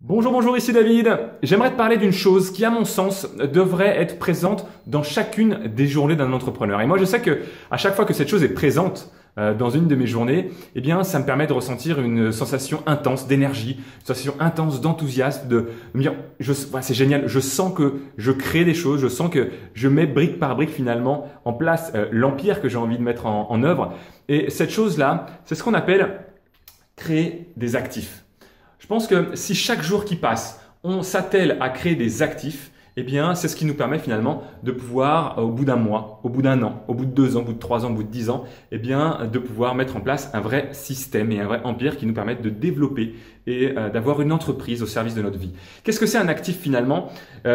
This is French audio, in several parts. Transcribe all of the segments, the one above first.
Bonjour, bonjour, ici David. J'aimerais te parler d'une chose qui, à mon sens, devrait être présente dans chacune des journées d'un entrepreneur. Et moi, je sais que à chaque fois que cette chose est présente dans une de mes journées, eh bien, ça me permet de ressentir une sensation intense d'énergie, une sensation intense d'enthousiasme, de me dire, c'est génial, je sens que je crée des choses, je sens que je mets brique par brique finalement en place l'empire que j'ai envie de mettre en œuvre. Et cette chose-là, c'est ce qu'on appelle créer des actifs. Je pense que si chaque jour qui passe, on s'attelle à créer des actifs, eh bien, c'est ce qui nous permet finalement de pouvoir, au bout d'un mois, au bout d'un an, au bout de 2 ans, au bout de 3 ans, au bout de 10 ans, eh bien, de pouvoir mettre en place un vrai système et un vrai empire qui nous permettent de développer et d'avoir une entreprise au service de notre vie. Qu'est-ce que c'est un actif finalement?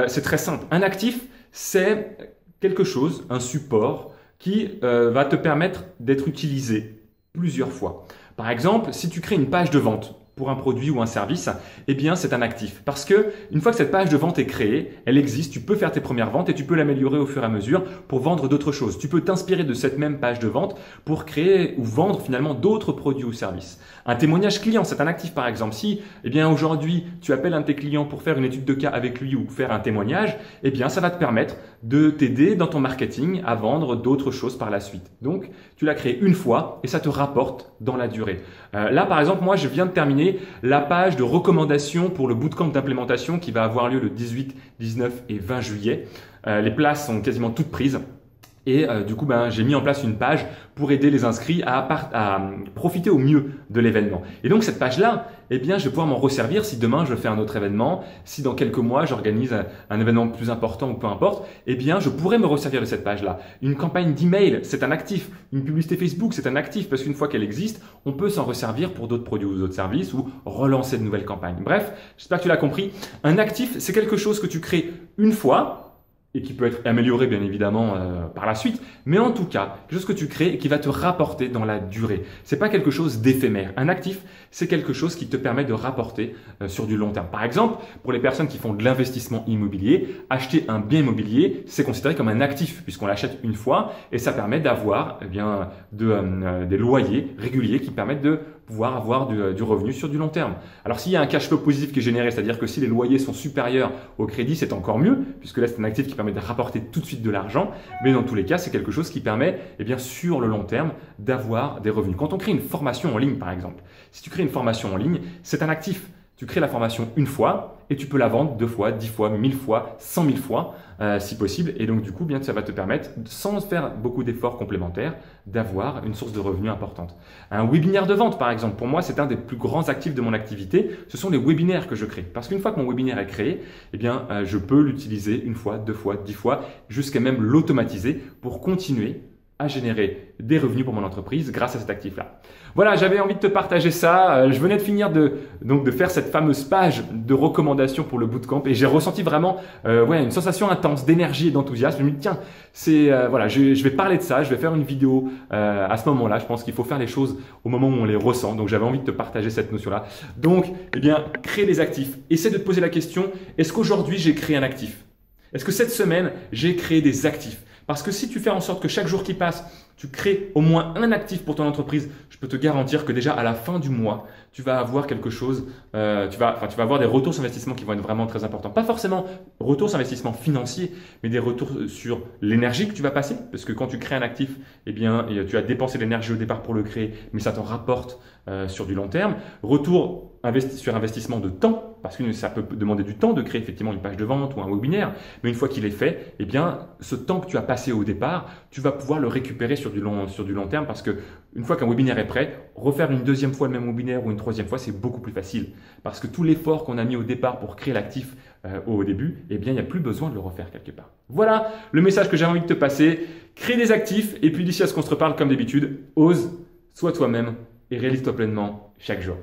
C'est très simple. Un actif, c'est quelque chose, un support qui va te permettre d'être utilisé plusieurs fois. Par exemple, si tu crées une page de vente pour un produit ou un service, eh bien, c'est un actif. Parce que une fois que cette page de vente est créée, elle existe, tu peux faire tes premières ventes et tu peux l'améliorer au fur et à mesure pour vendre d'autres choses. Tu peux t'inspirer de cette même page de vente pour créer ou vendre finalement d'autres produits ou services. Un témoignage client, c'est un actif par exemple. Si, eh bien, aujourd'hui, tu appelles un de tes clients pour faire une étude de cas avec lui ou faire un témoignage, eh bien, ça va te permettre de t'aider dans ton marketing à vendre d'autres choses par la suite. Donc, tu l'as créé une fois et ça te rapporte dans la durée. Là, par exemple, moi, je viens de terminer la page de recommandation pour le bootcamp d'implémentation qui va avoir lieu le 18, 19 et 20 juillet. Les places sont quasiment toutes prises. Et du coup, j'ai mis en place une page pour aider les inscrits à profiter au mieux de l'événement. Et donc, cette page-là, eh bien, je vais pouvoir m'en resservir si demain je fais un autre événement, si dans quelques mois j'organise un événement plus important ou peu importe, eh bien, je pourrais me resservir de cette page-là. Une campagne d'email, c'est un actif. Une publicité Facebook, c'est un actif parce qu'une fois qu'elle existe, on peut s'en resservir pour d'autres produits ou d'autres services ou relancer de nouvelles campagnes. Bref, j'espère que tu l'as compris. Un actif, c'est quelque chose que tu crées une fois, et qui peut être amélioré bien évidemment par la suite, mais en tout cas, quelque chose que tu crées et qui va te rapporter dans la durée. C'est pas quelque chose d'éphémère. Un actif, c'est quelque chose qui te permet de rapporter sur du long terme. Par exemple, pour les personnes qui font de l'investissement immobilier, acheter un bien immobilier, c'est considéré comme un actif puisqu'on l'achète une fois et ça permet d'avoir des loyers réguliers qui permettent de pouvoir avoir du revenu sur du long terme. Alors s'il y a un cash flow positif qui est généré, c'est-à-dire que si les loyers sont supérieurs au crédit, c'est encore mieux, puisque là c'est un actif qui permet de rapporter tout de suite de l'argent, mais dans tous les cas, c'est quelque chose qui permet, eh bien, sur le long terme, d'avoir des revenus. Quand on crée une formation en ligne, par exemple, si tu crées une formation en ligne, c'est un actif. Tu crées la formation une fois et tu peux la vendre 2 fois, 10 fois, 1000 fois, 100 000 fois si possible. Et donc du coup, bien, ça va te permettre, sans faire beaucoup d'efforts complémentaires, d'avoir une source de revenus importante. Un webinaire de vente, par exemple, pour moi, c'est un des plus grands actifs de mon activité. Ce sont les webinaires que je crée. Parce qu'une fois que mon webinaire est créé, eh bien, je peux l'utiliser 1 fois, 2 fois, 10 fois, jusqu'à même l'automatiser pour continuer à générer des revenus pour mon entreprise grâce à cet actif-là. Voilà, j'avais envie de te partager ça. Je venais de finir de faire cette fameuse page de recommandation pour le bootcamp et j'ai ressenti vraiment une sensation intense d'énergie et d'enthousiasme. Je me dis tiens, je vais parler de ça, je vais faire une vidéo à ce moment-là. Je pense qu'il faut faire les choses au moment où on les ressent. Donc j'avais envie de te partager cette notion-là. Donc, eh bien, créer des actifs. Essaie de te poser la question, est-ce qu'aujourd'hui j'ai créé un actif? Est-ce que cette semaine j'ai créé des actifs? Parce que si tu fais en sorte que chaque jour qui passe, tu crées au moins un actif pour ton entreprise, je peux te garantir que déjà à la fin du mois, tu vas avoir quelque chose, tu vas avoir des retours sur investissement qui vont être vraiment très importants. Pas forcément retours sur investissement financier, mais des retours sur l'énergie que tu vas passer. Parce que quand tu crées un actif, eh bien, tu as dépensé l'énergie au départ pour le créer, mais ça t'en rapporte sur du long terme. Retour sur investissement de temps, parce que ça peut demander du temps de créer effectivement une page de vente ou un webinaire, mais une fois qu'il est fait, eh bien, ce temps que tu as passé au départ, tu vas pouvoir le récupérer sur du long terme parce que une fois qu'un webinaire est prêt, refaire une 2e fois le même webinaire ou une 3e fois, c'est beaucoup plus facile parce que tout l'effort qu'on a mis au départ pour créer l'actif au début, eh bien, il n'y a plus besoin de le refaire quelque part. Voilà le message que j'ai envie de te passer. Crée des actifs et puis d'ici à ce qu'on se reparle comme d'habitude, ose, sois toi-même et réalise-toi pleinement chaque jour.